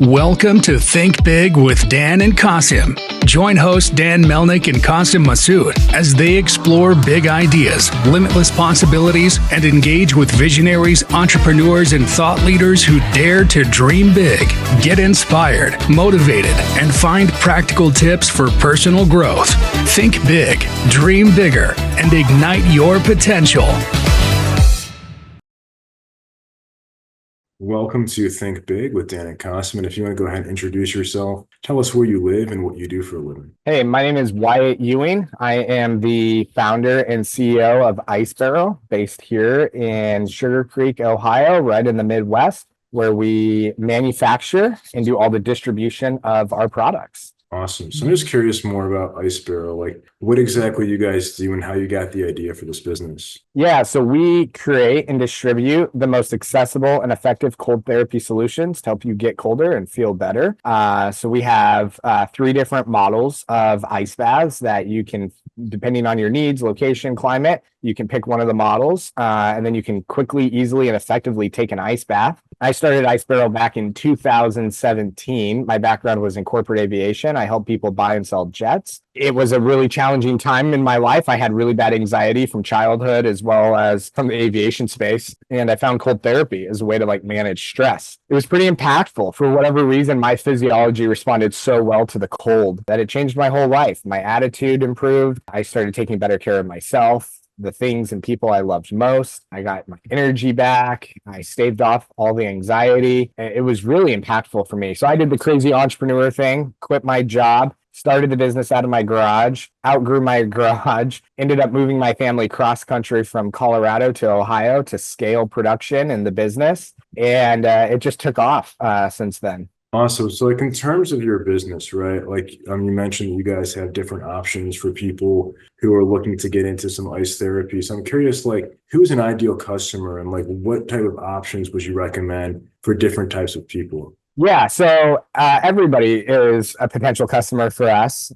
Welcome to Think Big with Dan and Qasim. Join hosts Dan Melnick and Qasim Masood as they explore big ideas, limitless possibilities, and engage with visionaries, entrepreneurs, and thought leaders who dare to dream big, get inspired, motivated, and find practical tips for personal growth. Think big, dream bigger, and ignite your potential. Welcome to Think Big with Dan and Qasim. And if you want to go ahead and introduce yourself, tell us where you live and what you do for a living. Hey, my name is Wyatt Ewing. I am the founder and CEO of Ice Barrel, based here in Sugar Creek, Ohio, right in the Midwest, where we manufacture and do all the distribution of our products. Awesome. So I'm just curious more about Ice Barrel. Like, what exactly you guys do and how you got the idea for this business? Yeah, so we create and distribute the most accessible and effective cold therapy solutions to help you get colder and feel better. So we have 3 different models of ice baths that you can, depending on your needs, location, climate, you can pick one of the models, and then you can quickly, easily, and effectively take an ice bath. I started Ice Barrel back in 2017. My background was in corporate aviation. I helped people buy and sell jets. It was a really challenging time in my life. I had really bad anxiety from childhood as well as from the aviation space. And I found cold therapy as a way to manage stress. It was pretty impactful. For whatever reason, my physiology responded so well to the cold that it changed my whole life. My attitude improved. I started taking better care of myself, the things and people I loved most. I got my energy back. I staved off all the anxiety. It was really impactful for me. So I did the crazy entrepreneur thing, quit my job, started the business out of my garage, outgrew my garage, ended up moving my family cross country from Colorado to Ohio to scale production in the business. And it just took off since then. Awesome. So in terms of your business, right? You mentioned you guys have different options for people who are looking to get into some ice therapy. So I'm curious, who's an ideal customer and what type of options would you recommend for different types of people? Yeah, so everybody is a potential customer for us.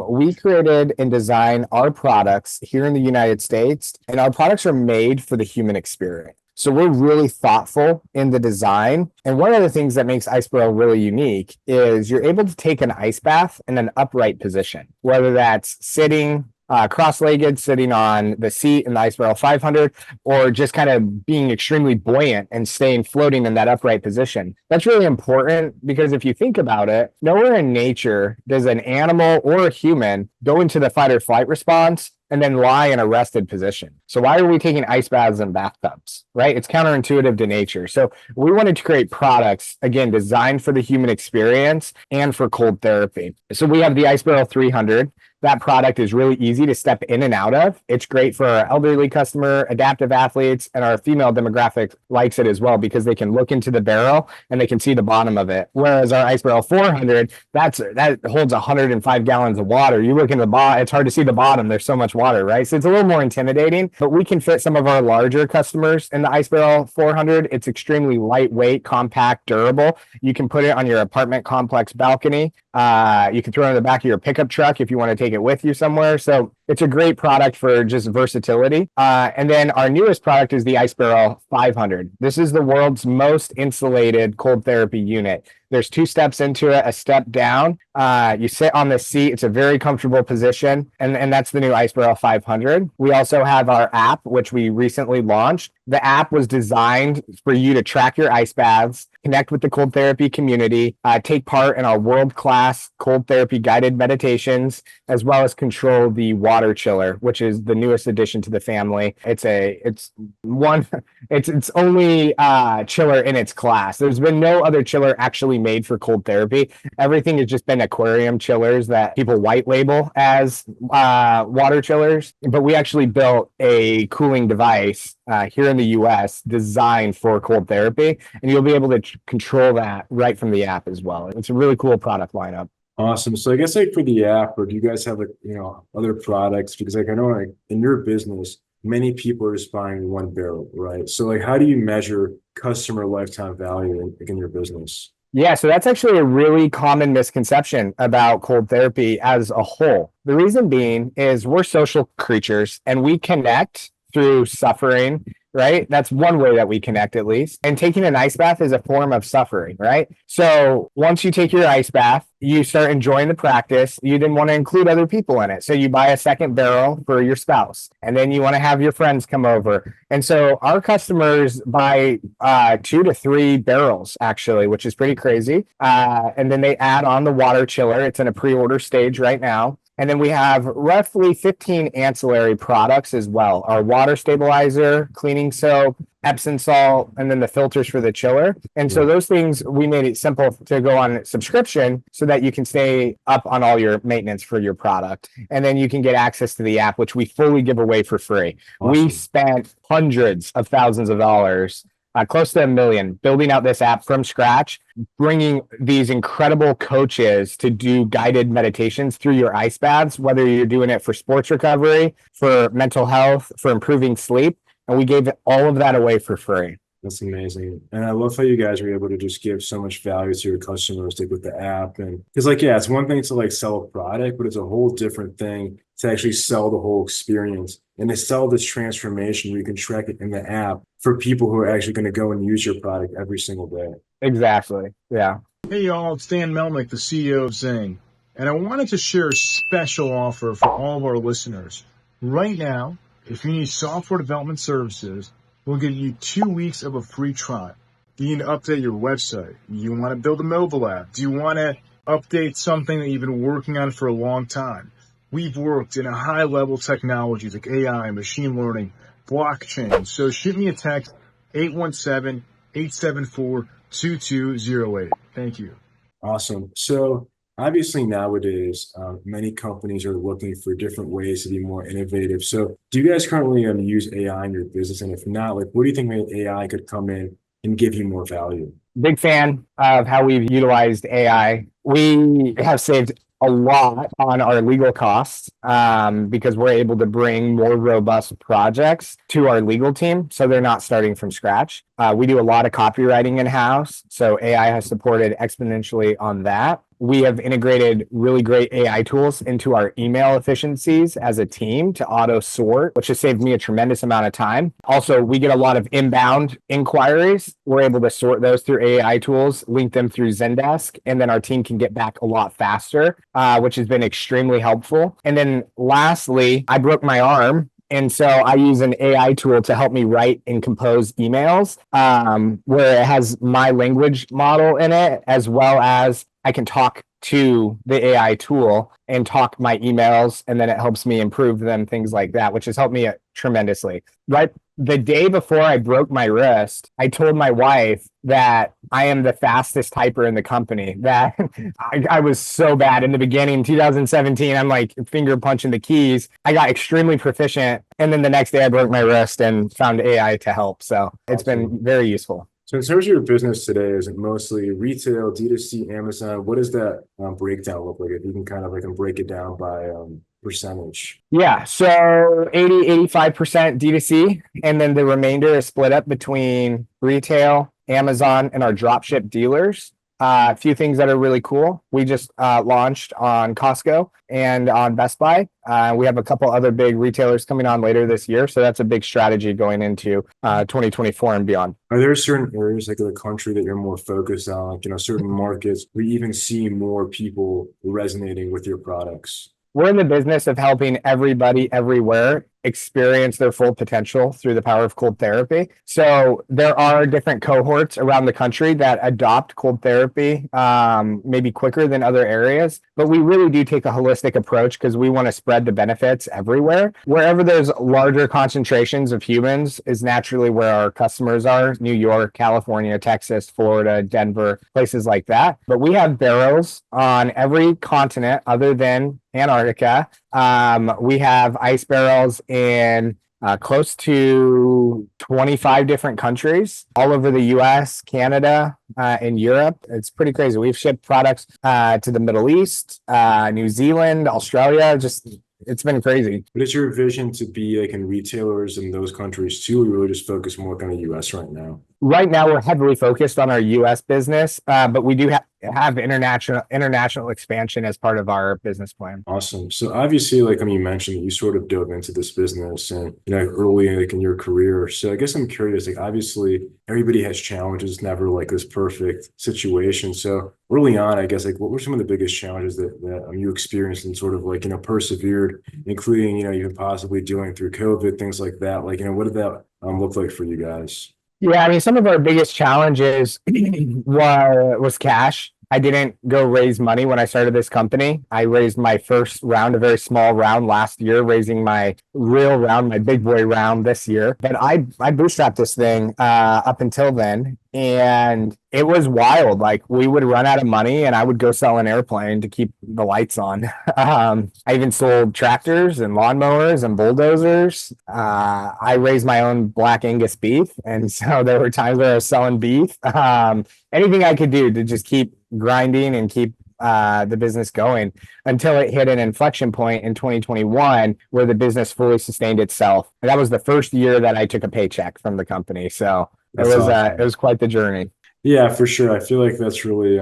We created and designed our products here in the United States, and our products are made for the human experience. So we're really thoughtful in the design. And one of the things that makes Ice Barrel really unique is you're able to take an ice bath in an upright position, whether that's sitting, cross-legged, sitting on the seat in the Ice Barrel 500, or just kind of being extremely buoyant and staying floating in that upright position. That's really important because if you think about it, nowhere in nature does an animal or a human go into the fight or flight response and then lie in a rested position. So why are we taking ice baths in bathtubs, right? It's counterintuitive to nature. So we wanted to create products, again, designed for the human experience and for cold therapy. So we have the Ice Barrel 300. That product is really easy to step in and out of. It's great for our elderly customer, adaptive athletes, and our female demographic likes it as well because they can look into the barrel and they can see the bottom of it. Whereas our Ice Barrel 400, that holds 105 gallons of water. You look in the bottom, it's hard to see the bottom. There's so much water, right? So it's a little more intimidating, but we can fit some of our larger customers in the Ice Barrel 400. It's extremely lightweight, compact, durable. You can put it on your apartment complex balcony. You can throw it in the back of your pickup truck if you want to take it with you somewhere. So it's a great product for just versatility. And then our newest product is the Ice Barrel 500. This is the world's most insulated cold therapy unit. There's 2 steps into it, a step down. You sit on the seat. It's a very comfortable position. And that's the new Ice Barrel 500. We also have our app, which we recently launched. The app was designed for you to track your ice baths, connect with the cold therapy community, take part in our world-class cold therapy guided meditations, as well as control the water chiller, which is the newest addition to the family. It's only chiller in its class. There's been no other chiller actually made for cold therapy. Everything has just been aquarium chillers that people white label as water chillers. But we actually built a cooling device here in the US designed for cold therapy, and you'll be able to control that right from the app as well. It's a really cool product lineup. Awesome. So I guess for the app, or do you guys have other products? Because I know in your business, many people are just buying one barrel, right? So how do you measure customer lifetime value in your business? Yeah, so that's actually a really common misconception about cold therapy as a whole. The reason being is we're social creatures and we connect through suffering right? That's one way that we connect, at least. And taking an ice bath is a form of suffering, right? So once you take your ice bath, you start enjoying the practice. You didn't want to include other people in it. So you buy a second barrel for your spouse, and then you want to have your friends come over. And so our customers buy 2 to 3 barrels, actually, which is pretty crazy. And then they add on the water chiller. It's in a pre-order stage right now. And then we have roughly 15 ancillary products as well. Our water stabilizer, cleaning soap, Epsom salt, and then the filters for the chiller. And so those things, we made it simple to go on subscription so that you can stay up on all your maintenance for your product. And then you can get access to the app, which we fully give away for free. Awesome. We spent hundreds of thousands of dollars, close to $1 million, building out this app from scratch, bringing these incredible coaches to do guided meditations through your ice baths, whether you're doing it for sports recovery, for mental health, for improving sleep. And we gave all of that away for free. That's amazing. And I love how you guys were able to just give so much value to your customers, like with the app. And it's like, yeah, it's one thing to like sell a product, but it's a whole different thing to actually sell the whole experience and to sell this transformation where you can track it in the app for people who are actually going to go and use your product every single day. Exactly. Yeah. Hey, y'all, it's Dan Melnick, the CEO of Zing. And I wanted to share a special offer for all of our listeners. Right now, if you need software development services, we'll give you 2 weeks of a free trial. Do you need to update your website? Do you want to build a mobile app? Do you want to update something that you've been working on for a long time? We've worked in a high-level technologies like AI, machine learning, blockchain. So shoot me a text, 817-874-2208. Thank you. Awesome. So obviously nowadays, many companies are looking for different ways to be more innovative. So do you guys currently use AI in your business? And if not, like, what do you think AI could come in and give you more value? Big fan of how we've utilized AI. We have saved a lot on our legal costs because we're able to bring more robust projects to our legal team. So they're not starting from scratch. We do a lot of copywriting in-house. So AI has supported exponentially on that. We have integrated really great AI tools into our email efficiencies as a team to auto sort, which has saved me a tremendous amount of time. Also, we get a lot of inbound inquiries. We're able to sort those through AI tools, link them through Zendesk, and then our team can get back a lot faster, which has been extremely helpful. And then lastly, I broke my arm. And so I use an AI tool to help me write and compose emails where it has my language model in it, as well as I can talk to the AI tool and talk my emails, and then it helps me improve them, things like that, which has helped me tremendously. Right the day before I broke my wrist, I told my wife that I am the fastest typer in the company, that I was so bad in the beginning. 2017, I'm like finger punching the keys. I got extremely proficient. And then the next day I broke my wrist and found AI to help. So it's been very useful. So in terms of your business today, is it mostly retail, D2C, Amazon? What does that breakdown look like? If you can kind of like break it down by percentage. Yeah, so 85% D2C, and then the remainder is split up between retail, Amazon, and our dropship dealers. A few things that are really cool. We just launched on Costco and on Best Buy. We have a couple other big retailers coming on later this year. So that's a big strategy going into 2024 and beyond. Are there certain areas like the country that you're more focused on, like, certain markets where you even see more people resonating with your products? We're in the business of helping everybody everywhere experience their full potential through the power of cold therapy. So there are different cohorts around the country that adopt cold therapy maybe quicker than other areas, but we really do take a holistic approach because we want to spread the benefits everywhere. Wherever there's larger concentrations of humans is naturally where our customers are: New York, California, Texas, Florida, Denver, places like that. But we have barrels on every continent other than Antarctica. We have ice barrels in close to 25 different countries all over the US, Canada, and Europe. It's pretty crazy. We've shipped products to the Middle East, New Zealand, Australia. It's been crazy. What is your vision to be like in retailers in those countries too? Or you really just focus more kind of US right now? Right now, we're heavily focused on our U.S. business, but we do have international expansion as part of our business plan. Awesome. So obviously, like you mentioned, you sort of dove into this business and early like in your career. So I guess I'm curious, like obviously everybody has challenges, never like this perfect situation. So early on, I guess like what were some of the biggest challenges that you experienced and sort of like, persevered, including, even possibly dealing through COVID, things like that. Like, what did that look like for you guys? Yeah, I mean, some of our biggest challenges was cash. I didn't go raise money when I started this company. I raised my first round, a very small round last year, raising my real round, my big boy round this year. But I bootstrapped this thing up until then. And it was wild. Like we would run out of money and I would go sell an airplane to keep the lights on. I even sold tractors and lawnmowers and bulldozers. I raised my own Black Angus beef. And so there were times where I was selling beef. Anything I could do to just keep grinding and keep the business going until it hit an inflection point in 2021 where the business fully sustained itself. And that was the first year that I took a paycheck from the company. So That's awesome. it was quite the journey. Yeah, for sure. I feel like that's really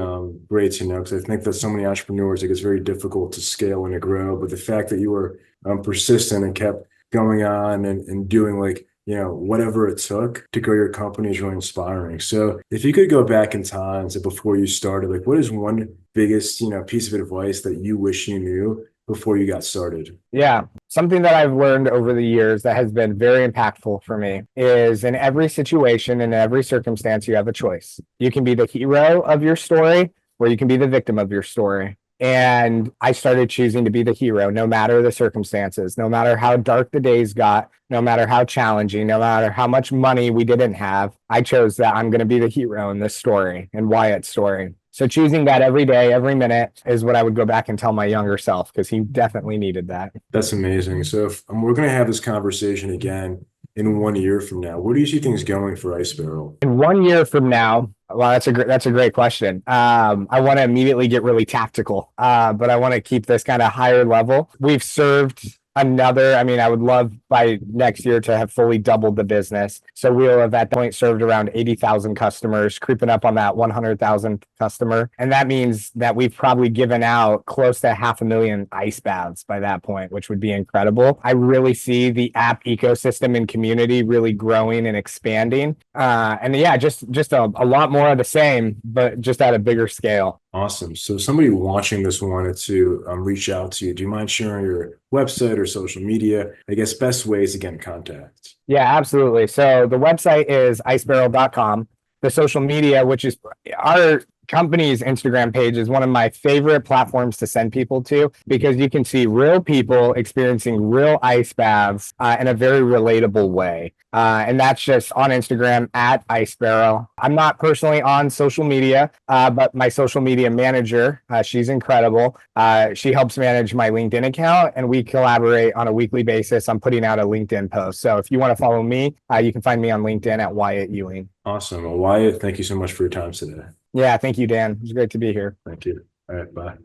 great to know because I think that so many entrepreneurs, like it's very difficult to scale and to grow. But the fact that you were persistent and kept going on and doing like, whatever it took to grow your company is really inspiring. So if you could go back in time to before you started, like what is one biggest, piece of advice that you wish you knew before you got started? Yeah. Something that I've learned over the years that has been very impactful for me is in every situation, in every circumstance, you have a choice. You can be the hero of your story or you can be the victim of your story. And I started choosing to be the hero, no matter the circumstances, no matter how dark the days got, no matter how challenging, no matter how much money we didn't have. I chose that I'm going to be the hero in this story and Wyatt's story. So choosing that every day, every minute is what I would go back and tell my younger self because he definitely needed that. That's amazing. So if we're going to have this conversation again in 1 year from now, where do you see things going for Ice Barrel? In 1 year from now, well, that's a great question. I want to immediately get really tactical, but I want to keep this kind of higher level. We've served I would love by next year to have fully doubled the business. So we'll have at that point served around 80,000 customers, creeping up on that 100,000 customer. And that means that we've probably given out close to 500,000 ice baths by that point, which would be incredible. I really see the app ecosystem and community really growing and expanding. And yeah, just a lot more of the same, but just at a bigger scale. Awesome. So somebody watching this wanted to reach out to you. Do you mind sharing your website or social media? I guess best ways to get in contact. Yeah, absolutely. So the website is icebarrel.com. The social media, which is our company's Instagram page, is one of my favorite platforms to send people to because you can see real people experiencing real ice baths in a very relatable way. And that's just on Instagram at Ice Barrel. I'm not personally on social media, but my social media manager, she's incredible. She helps manage my LinkedIn account and we collaborate on a weekly basis on putting out a LinkedIn post. So if you want to follow me, you can find me on LinkedIn at Wyatt Ewing. Awesome. Well, Wyatt, thank you so much for your time today. Yeah, thank you, Dan. It was great to be here. Thank you. All right, bye.